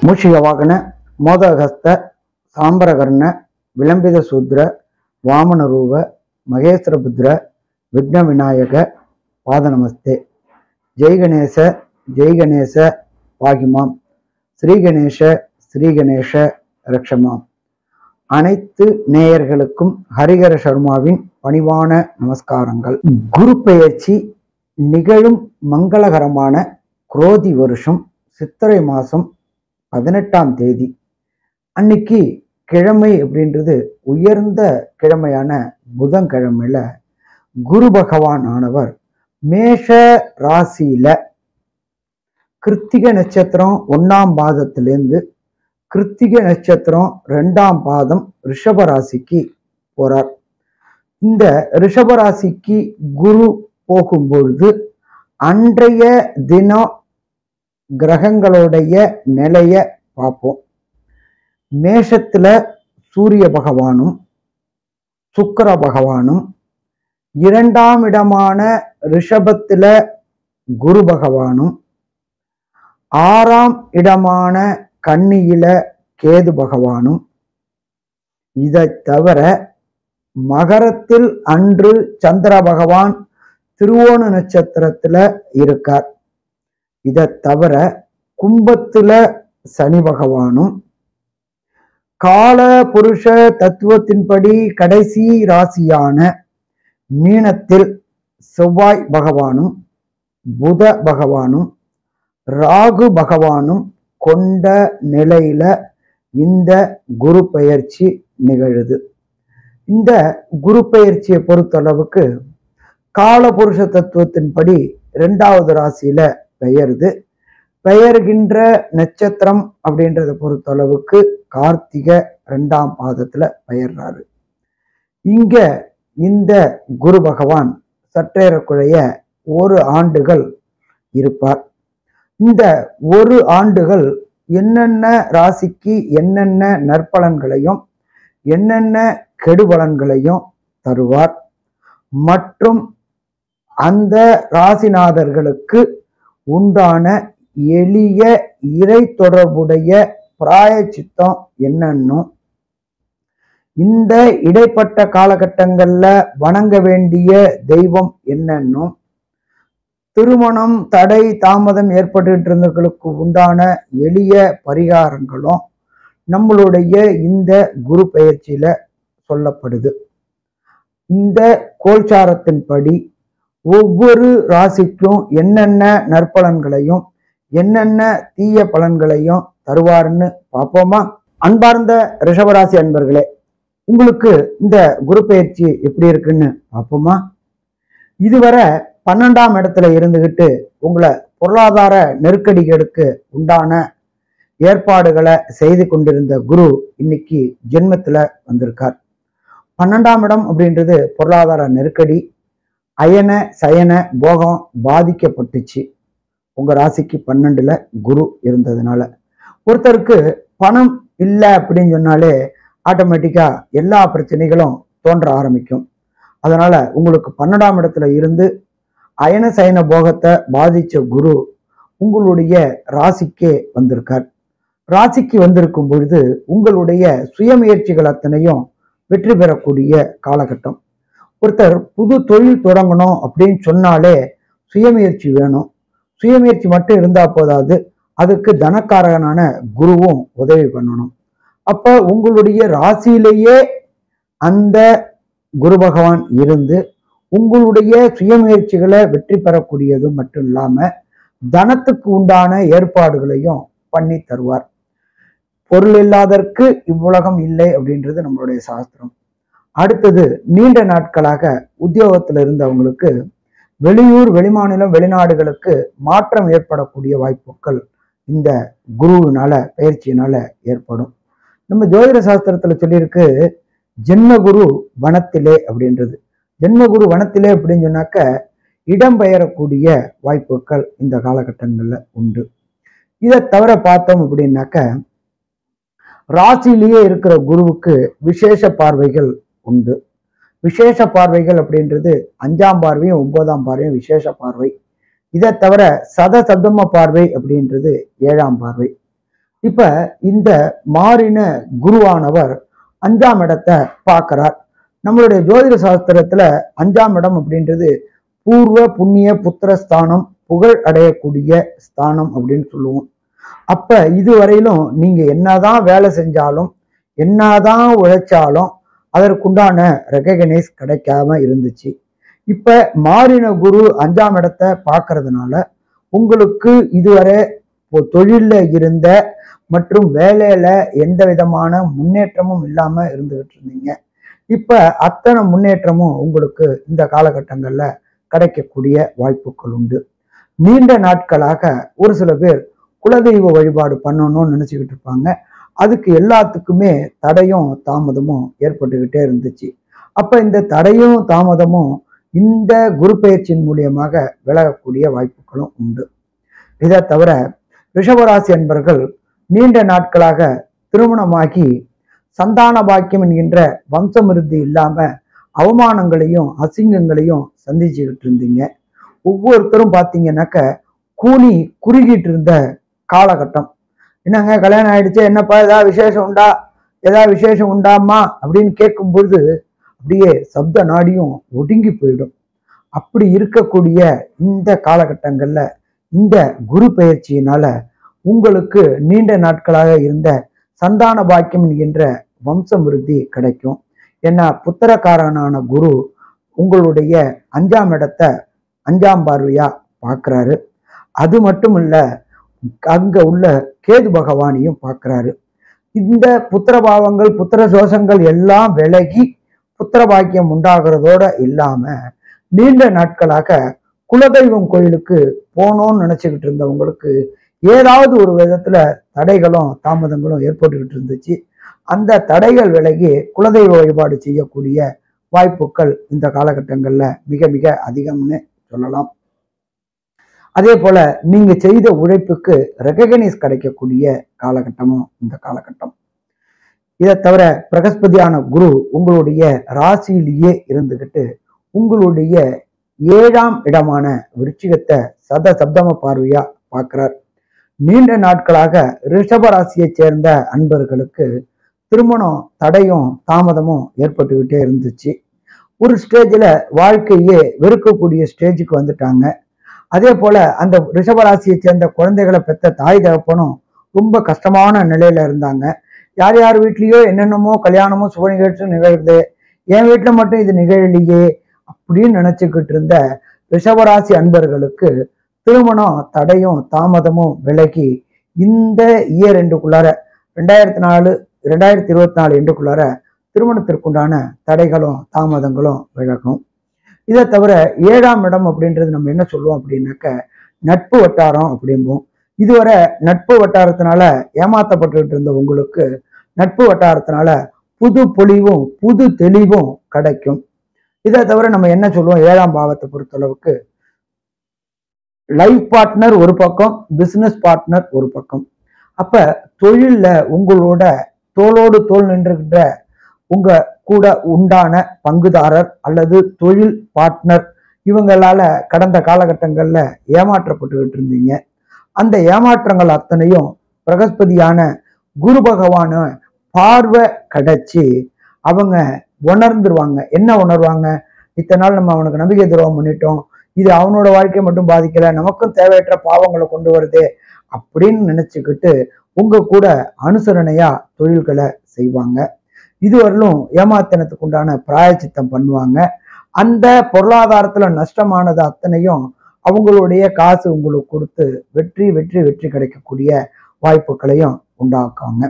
மூஷிக வாகன மோதகஸ்த சாம்பரகர்ண விளம்பித சூத்ர வாமன ரூப மகேஸ்வரபுத்திர விக்ன விநாயக பாத நமஸ்தே. ஜெய் கணேச பாகிமாம். ஸ்ரீ கணேஷ ரக்ஷமாம். அனைத்து நேயர்களுக்கும் ஹரிஹர சர்மாவின் பணிவான நமஸ்காரங்கள். குரு பெயர்ச்சி நிகழும் மங்களகரமான குரோதி வருஷம் சித்திரை மாதம் 18ஆம் தேதி அன்னைக்கு கிழமை அப்படின்றது உயர்ந்த கிழமையான புதன்கிழமையில குரு பகவான் ஆனவர் மேஷ ராசியில கிருத்திகை நட்சத்திரம் 1ஆம் பாதத்திலேருந்து கிருத்திகை நட்சத்திரம் 2ஆம் பாதம் ரிஷபராசிக்கு போறார். இந்த ரிஷபராசிக்கு குரு போகும்பொழுது அன்றைய தினம் கிரகங்களுடைய நிலைய பார்ப்போம். மேஷத்துல சூரிய பகவானும் சுக்கிர பகவானும், 2ஆம் இடமான ரிஷபத்துல குரு பகவானும், 6ஆம் இடமான கன்னியில கேது பகவானும், இதை தவிர மகரத்தில் அன்று சந்திர பகவான் திருவோண நட்சத்திரத்துல இருக்கார். இதை தவிர கும்பத்துல சனி பகவானும், கால புருஷ தத்துவத்தின்படி கடைசி ராசியான மீனத்தில் செவ்வாய் பகவானும், புத பகவானும், ராகு பகவானும் கொண்ட நிலையில இந்த குரு பெயர்ச்சி நிகழுது. இந்த குரு பெயர்ச்சியை பொறுத்தளவுக்கு கால புருஷ தத்துவத்தின்படி 2ஆவது ராசியில பெயருது. பெயர்கின்ற நட்சத்திரம் அப்படின்றத பொறுத்தளவுக்கு கார்த்திகை 2ஆம் பாதத்துல பெயர்றாரு. இங்க இந்த குரு பகவான் சற்றேறக்குறைய 1 ஆண்டுகள் இருப்பார். இந்த 1 ஆண்டுகள் என்னென்ன ராசிக்கு என்னென்ன நற்பலன்களையும் என்னென்ன கெடுபலன்களையும் தருவார் மற்றும் அந்த ராசிநாதர்களுக்கு உண்டான எளிய இறை தொடர்புடைய பிராயச்சித்தம் என்னன்னும், இந்த இடைப்பட்ட காலகட்டங்கள்ல வணங்க வேண்டிய தெய்வம் என்னன்னும், திருமணம் தடை தாமதம் ஏற்பட்டு இருந்தவர்களுக்கு உண்டான எளிய பரிகாரங்களும் நம்மளுடைய இந்த குரு பெயர்ச்சியில சொல்லப்படுது. இந்த கோல்சாரத்தின்படி ஒவ்வொரு ராசிக்கும் என்னென்ன நற்பலன்களையும் என்னென்ன தீய பலன்களையும் தருவார்னு பார்ப்போமா? அன்பார்ந்த ரிஷபராசி அன்பர்களே, உங்களுக்கு இந்த குரு பெயர்ச்சி எப்படி இருக்குன்னு பார்ப்போமா? இதுவரை 12ஆம் இடத்துல இருந்துகிட்டு உங்களை பொருளாதார நெருக்கடிகளுக்கு உண்டான ஏற்பாடுகளை செய்து கொண்டிருந்த குரு இன்னைக்கு ஜென்மத்துல வந்திருக்கார். 12ஆம் இடம் அப்படின்றது பொருளாதார நெருக்கடி, அயன சயன போகம் பாதிக்கப்பட்டுச்சு. உங்க ராசிக்கு 12ல குரு இருந்ததுனால ஒருத்தருக்கு பணம் இல்லை அப்படின்னு சொன்னாலே ஆட்டோமேட்டிக்கா எல்லா பிரச்சனைகளும் தோன்ற ஆரம்பிக்கும். அதனால உங்களுக்கு 12ஆம் இடத்துல இருந்து அயன சயன போகத்தை பாதிச்ச குரு உங்களுடைய ராசிக்கே வந்திருக்கார். ராசிக்கு வந்திருக்கும் பொழுது உங்களுடைய சுயமுயற்சிகள் அத்தனையும் வெற்றி பெறக்கூடிய காலகட்டம். ஒருத்தர் புது தொழில் தொடங்கணும் அப்படின்னு சொன்னாலே சுயமுயற்சி வேணும். சுயமுயற்சி மட்டும் இருந்தா போதாது, அதுக்கு தனக்காரகனான குருவும் உதவி பண்ணணும். அப்ப உங்களுடைய ராசியிலேயே அந்த குரு பகவான் இருந்து உங்களுடைய சுயமுயற்சிகளை வெற்றி பெறக்கூடியது மட்டும் இல்லாம தனத்துக்கு உண்டான ஏற்பாடுகளையும் பண்ணி தருவார். பொருள் இல்லாதற்கு இவ்வுலகம் இல்லை அப்படின்றது நம்மளுடைய சாஸ்திரம். அடுத்தது, நீண்ட நாட்களாக உத்தியோகத்தில் இருந்தவங்களுக்கு வெளியூர் வெளிமாநிலம் வெளிநாடுகளுக்கு மாற்றம் ஏற்படக்கூடிய வாய்ப்புகள் இந்த குருவினால பெயர்ச்சியினால ஏற்படும். நம்ம ஜோதிட சாஸ்திரத்துல சொல்லியிருக்கு ஜென்மகுரு வனத்திலே அப்படின்றது. ஜென்மகுரு வனத்திலே அப்படின்னு சொன்னாக்க இடம்பெயரக்கூடிய வாய்ப்புகள் இந்த காலகட்டங்கள்ல உண்டு. இதை தவிர பார்த்தோம் அப்படின்னாக்க ராசியிலேயே இருக்கிற குருவுக்கு விசேஷ பார்வைகள் உண்டு. விசேஷ பார்வைகள் அப்படின்றது 5ஆம் பார்வையும் 9ஆம் பார்வையும் விசேஷ பார்வை. இதை தவிர சதசப்தம பார்வை அப்படின்றது 7ஆம் பார்வை. இப்ப இந்த மாறின குருவானவர் 5ஆம் இடத்தை பார்க்கிறார். நம்மளுடைய ஜோதிட சாஸ்திரத்துல 5ஆம் இடம் அப்படின்றது பூர்வ புண்ணிய புத்திர ஸ்தானம், புகழ் அடையக்கூடிய ஸ்தானம் அப்படின்னு சொல்லுவோம். அப்ப இதுவரையிலும் நீங்க என்னதான் வேலை செஞ்சாலும் என்னதான் உழைச்சாலும் அதற்குண்டான ரெகக்னைஸ் கிடைக்காம இருந்துச்சு. இப்ப மாறின குரு 5ஆம் இடத்தை பார்க்கறதுனால உங்களுக்கு இதுவரை தொழில்ல இருந்த மற்றும் வேலையில எந்த விதமான முன்னேற்றமும் இல்லாம இருந்துகிட்டு இருந்தீங்க. இப்ப அத்தனை முன்னேற்றமும் உங்களுக்கு இந்த காலகட்டங்கள்ல கிடைக்கக்கூடிய வாய்ப்புகள் உண்டு. நீண்ட நாட்களாக ஒரு சில பேர் குலதெய்வ வழிபாடு பண்ணணும்னு நினைச்சுக்கிட்டு இருப்பாங்க. அதுக்கு எல்லாத்துக்குமே தடையும் தாமதமும் ஏற்பட்டுக்கிட்டே இருந்துச்சு. அப்ப இந்த தடையும் தாமதமும் இந்த குரு பெயர்ச்சியின் மூலியமாக விலகக்கூடிய வாய்ப்புகளும் உண்டு. இதை தவிர ரிஷபராசி அன்பர்கள் நீண்ட நாட்களாக திருமணமாகி சந்தான பாக்கியம் என்கின்ற வம்சமிருத்தி இல்லாம அவமானங்களையும் அசிங்கங்களையும் சந்திச்சுக்கிட்டு இருந்தீங்க. ஒவ்வொருத்தரும் பார்த்தீங்கன்னாக்க கூனி குறுகிட்டு இருந்த காலகட்டம். என்னங்க கல்யாணம் ஆயிடுச்சு, என்னப்பா ஏதாவது விசேஷம் உண்டா, ஏதாவது விசேஷம் உண்டாமா அப்படின்னு கேட்கும் பொழுது அப்படியே சப்த நாடியும் ஒடுங்கி போயிடும். அப்படி இருக்கக்கூடிய இந்த காலகட்டங்கள்ல இந்த குரு பெயர்ச்சியினால உங்களுக்கு நீண்ட நாட்களாக இருந்த சந்தான பாக்கியம் என்கின்ற வம்சம் விருத்தி கிடைக்கும். ஏன்னா புத்திரக்காரனான குரு உங்களுடைய 5ஆம் இடத்தை 5ஆம் பார்வையா பார்க்கிறாரு. அது மட்டும் இல்ல, அங்க உள்ள கேது பகவானையும் பார்க்கிறாரு. இந்த புத்திர பாவங்கள் புத்திர தோஷங்கள் எல்லாம் விலகி புத்திர பாக்கியம் உண்டாகிறதோட இல்லாம நீண்ட நாட்களாக குலதெய்வம் கோயிலுக்கு போகணும்னு நினைச்சுக்கிட்டு இருந்தவங்களுக்கு ஏதாவது ஒரு விதத்துல தடைகளும் தாமதங்களும் ஏற்பட்டுக்கிட்டு இருந்துச்சு. அந்த தடைகள் விலகி குலதெய்வ வழிபாடு செய்யக்கூடிய வாய்ப்புகள் இந்த காலகட்டங்கள்ல மிக மிக அதிகம்னு சொல்லலாம். அதே போல நீங்க செய்த உழைப்புக்கு ரெகக்னைஸ் கிடைக்கக்கூடிய காலகட்டமும் இந்த காலகட்டம். இதை தவிர பிரகஸ்பதியான குரு உங்களுடைய ராசியிலேயே இருந்துகிட்டு உங்களுடைய 7ஆம் இடமான விருச்சிகத்தை சப்தம பார்வையா பார்க்கிறார். நீண்ட நாட்களாக ரிஷப ராசியை சேர்ந்த அன்பர்களுக்கு திருமணம் தடையும் தாமதமும் ஏற்பட்டுக்கிட்டே இருந்துச்சு. ஒரு ஸ்டேஜில் வாழ்க்கையே வெறுக்கக்கூடிய ஸ்டேஜுக்கு வந்துட்டாங்க. அதே போல அந்த ரிஷபராசியை சேர்ந்த குழந்தைகளை பெற்ற தாய் தகப்பனும் ரொம்ப கஷ்டமான நிலையில இருந்தாங்க. யார் யார் வீட்லயோ என்னென்னமோ கல்யாணமோ சுப நிகழ்ச்சி நிகழ்து, என் வீட்டுல மட்டும் இது நிகழலையே அப்படின்னு நினைச்சுக்கிட்டு இருந்த ரிஷபராசி அன்பர்களுக்கு திருமணம் தடையும் தாமதமும் விலகி இந்த இயர் எண்டுக்குள்ளார 2024 எண்டுக்குள்ளார திருமணத்திற்குண்டான தடைகளும் தாமதங்களும் விலகும். இதை தவிர 7ஆம் இடம் அப்படின்றது நம்ம என்ன சொல்லுவோம் அப்படின்னாக்க நட்பு வட்டாரம் அப்படிம்போம். இதுவரை நட்பு வட்டாரத்தினால ஏமாத்தப்பட்டு இருந்த உங்களுக்கு நட்பு வட்டாரத்தினால புது பொலிவும் புது தெளிவும் கிடைக்கும். இதை தவிர நம்ம என்ன சொல்லுவோம், 7ஆம் பாவத்தை பொறுத்தளவுக்கு லைஃப் பார்ட்னர் ஒரு பக்கம், பிசினஸ் பார்ட்னர் ஒரு பக்கம். அப்ப தொழில்ல உங்களோட தோளோடு தோல் நின்றுகின்ற உங்க கூட உண்டான பங்குதாரர் அல்லது தொழில் பார்ட்னர் இவங்களால கடந்த காலகட்டங்கள்ல ஏமாற்றப்பட்டுக்கிட்டு இருந்தீங்க. அந்த ஏமாற்றங்கள் அத்தனையும் பிரகஸ்பதியான குரு பகவான பார்வை கிடைச்சி அவங்க உணர்ந்துருவாங்க. என்ன உணர்வாங்க, இத்தனை நாள் நம்ம அவனுக்கு நம்பிக்கை துரோகம் பண்ணிட்டோம், இது அவனோட வாழ்க்கையை மட்டும் பாதிக்கல, நமக்கும் தேவையற்ற பாவங்களை கொண்டு வருது அப்படின்னு நினைச்சுக்கிட்டு உங்க கூட அனுசரணையா தொழில்களை செய்வாங்க. இதுவரையிலும் ஏமாத்தினத்துக்கு உண்டான பிராயச்சித்தம் பண்ணுவாங்க. அந்த பொருளாதாரத்துல நஷ்டமானது அத்தனையும் அவங்களுடைய காசு உங்களுக்கு கொடுத்து வெற்றி வெற்றி வெற்றி கிடைக்கக்கூடிய வாய்ப்புகளையும் உண்டாக்குவாங்க.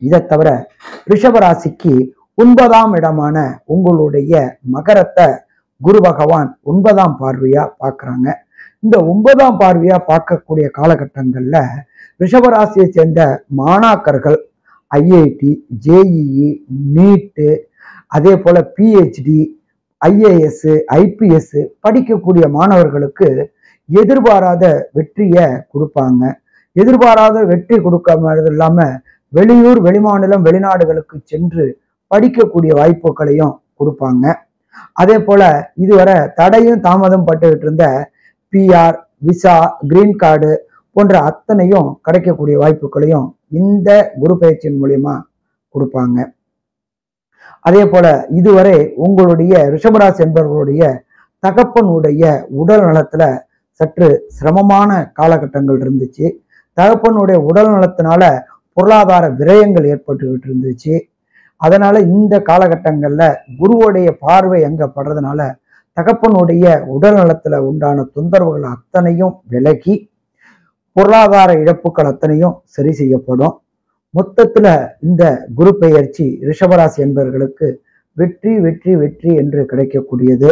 இதை தவிர ரிஷபராசிக்கு 9ஆம் இடமான உங்களுடைய மகரத்தை குரு பகவான் 9ஆம் பார்வையா பார்க்கறாங்க. இந்த 9ஆம் பார்வையா பார்க்கக்கூடிய காலகட்டங்கள்ல ரிஷபராசியை சேர்ந்த மாணாக்கர்கள் ஐஐடி, ஜேஇஇ, நீட்டு, அதே போல பிஹெச்டி, ஐஏஎஸ், ஐபிஎஸ் படிக்கக்கூடிய மாணவர்களுக்கு எதிர்பாராத வெற்றியை கொடுப்பாங்க. எதிர்பாராத வெற்றி கொடுக்காம இல்லாம வெளியூர், வெளிமாநிலம், வெளிநாடுகளுக்கு சென்று படிக்கக்கூடிய வாய்ப்புகளையும் கொடுப்பாங்க. அதே போல இதுவரை தடையும் தாமதம் பட்டுக்கிட்டு இருந்த பிஆர், விசா, கிரீன் கார்டு போன்ற அத்தனையும் கிடைக்கக்கூடிய வாய்ப்புகளையும் இந்த குரு பயிற்சியின் மூலியமா கொடுப்பாங்க. அதே போல இதுவரை உங்களுடைய ரிஷபராசி என்பவர்களுடைய தகப்பனுடைய உடல் நலத்துல சற்று சிரமமான காலகட்டங்கள் இருந்துச்சு. தகப்பனுடைய உடல் நலத்தினால பொருளாதார விரயங்கள் ஏற்பட்டுக்கிட்டு இருந்துச்சு. அதனால இந்த காலகட்டங்கள்ல குருவுடைய பார்வை எங்க படுறதுனால தகப்பனுடைய உடல் நலத்துல உண்டான தொந்தரவுகள் அத்தனையும் விலகி பொருளாதார இழப்புகள் அத்தனையும் சரி செய்யப்படும். மொத்தத்துல இந்த குரு பெயர்ச்சி ரிஷபராசி என்பவர்களுக்கு வெற்றி வெற்றி வெற்றி என்று கிடைக்கக்கூடியது.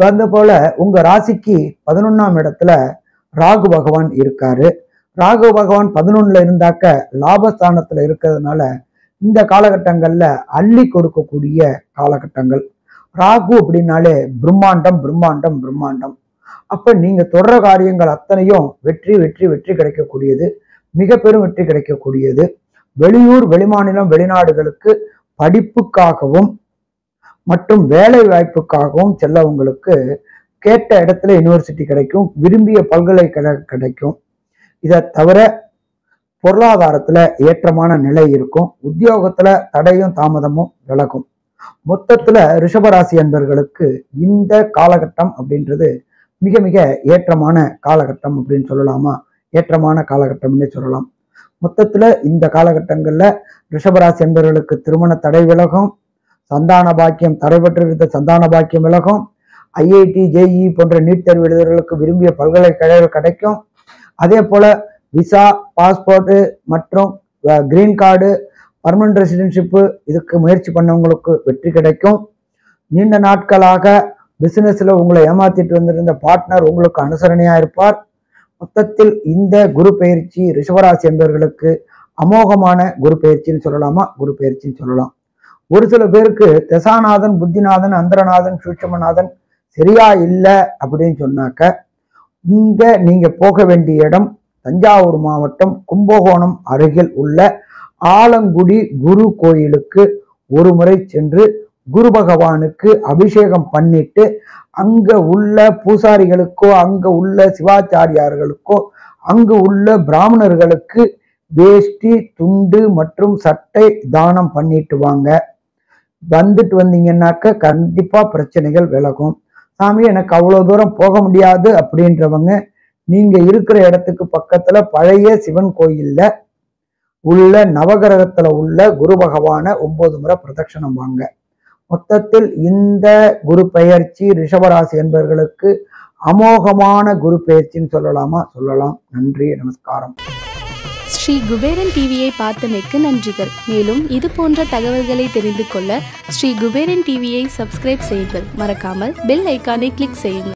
அந்த போல உங்க ராசிக்கு 11ஆம் இடத்துல ராகு பகவான் இருக்காரு. ராகு பகவான் 11ல இருந்தாக்க லாபஸ்தானத்துல இருக்கிறதுனால இந்த காலகட்டங்கள்ல அள்ளி கொடுக்கக்கூடிய காலகட்டங்கள். ராகு அப்படின்னாலே பிரம்மாண்டம் பிரம்மாண்டம் பிரம்மாண்டம். அப்ப நீங்க தொடர காரியங்கள் அத்தனையும் வெற்றி வெற்றி வெற்றி கிடைக்கக்கூடியது, மிக பெரும் வெற்றி கிடைக்கக்கூடியது. வெளியூர் வெளிமாநிலம் வெளிநாடுகளுக்கு படிப்புக்காகவும் மற்றும் வேலை வாய்ப்புக்காகவும் செல்லவங்களுக்கு கேட்ட இடத்துல யூனிவர்சிட்டி கிடைக்கும், விரும்பிய பல்கலைக்கழகம் கிடைக்கும். இதை தவிர பொருளாதாரத்துல ஏற்றமான நிலை இருக்கும், உத்தியோகத்துல தடையும் தாமதமும் விலகும். மொத்தத்துல ரிஷபராசி என்பவர்களுக்கு இந்த காலகட்டம் அப்படின்றது மிக மிக ஏற்றமான காலகட்டம் அப்படின்னு சொல்லலாமா, ஏற்றமான காலகட்டம்னே சொல்லலாம். மொத்தத்துல இந்த காலகட்டங்கள்ல ரிஷபராசி என்பவர்களுக்கு திருமண தடை விலகும், சந்தான பாக்கியம் தடைபட்டிருந்த சந்தான பாக்கியம் விலகும், ஐஐடி ஜேஇ போன்ற நீட் தேர்வு எழுதுவர்களுக்கு விரும்பிய பல்கலைக்கழகம் கிடைக்கும். அதே போல விசா பாஸ்போர்ட்டு மற்றும் கிரீன் கார்டு பர்மனன்ட் ரெசிடென்ஷிப்பு இதுக்கு முயற்சி பண்ணவங்களுக்கு வெற்றி கிடைக்கும். நீண்ட நாட்களாக பிசினஸ்ல உங்களை ஏமாத்திட்டு வந்திருந்த பார்ட்னர் உங்களுக்கு அனுசரணையா இருப்பார். மொத்தத்தில் இந்த குரு பயிற்சி ரிஷபராசி என்பவர்களுக்கு அமோகமான குரு பயிற்சின்னு சொல்லலாமா, குரு பயிற்சின்னு சொல்லலாம். ஒரு சில பேருக்கு தசாநாதன் புத்திநாதன் அந்தரநாதன் சூட்சமநாதன் சரியா இல்லை அப்படின்னு சொன்னாக்க இங்க நீங்க போக வேண்டிய இடம் தஞ்சாவூர் மாவட்டம் கும்பகோணம் அருகில் உள்ள ஆலங்குடி குரு கோயிலுக்கு ஒரு முறை சென்று குரு பகவானுக்கு அபிஷேகம் பண்ணிட்டு அங்க உள்ள பூசாரிகளுக்கோ அங்க உள்ள சிவாச்சாரியார்களுக்கோ அங்கு உள்ள பிராமணர்களுக்கு வேஷ்டி துண்டு மற்றும் சட்டை தானம் பண்ணிட்டு வாங்க. வந்துட்டு வந்தீங்கன்னாக்க கண்டிப்பா பிரச்சனைகள் விலகும். சாமி எனக்கு அவ்வளவு தூரம் போக முடியாது அப்படின்றவங்க நீங்க இருக்கிற இடத்துக்கு பக்கத்துல பழைய சிவன் கோயில்ல உள்ள நவகிரகத்துல உள்ள குரு பகவான 9 முறை பிரதட்சணம் வாங்க. மொத்தத்தில் இந்த குரு பெயர்ச்சி ரிஷபராசி என்பவர்களுக்கு அமோகமான குரு பெயர்ச்சின்னு சொல்லலாமா, சொல்லலாம். நன்றி, நமஸ்காரம். ஸ்ரீ குபேரன் டிவியை பார்த்தமைக்கு நன்றிகள். மேலும் இது போன்ற தகவல்களை தெரிந்து கொள்ள ஸ்ரீ குபேரன் டிவியை சப்ஸ்கிரைப் செய்யுங்கள். மறக்காமல் பெல் ஐக்கானை கிளிக் செய்யுங்கள்.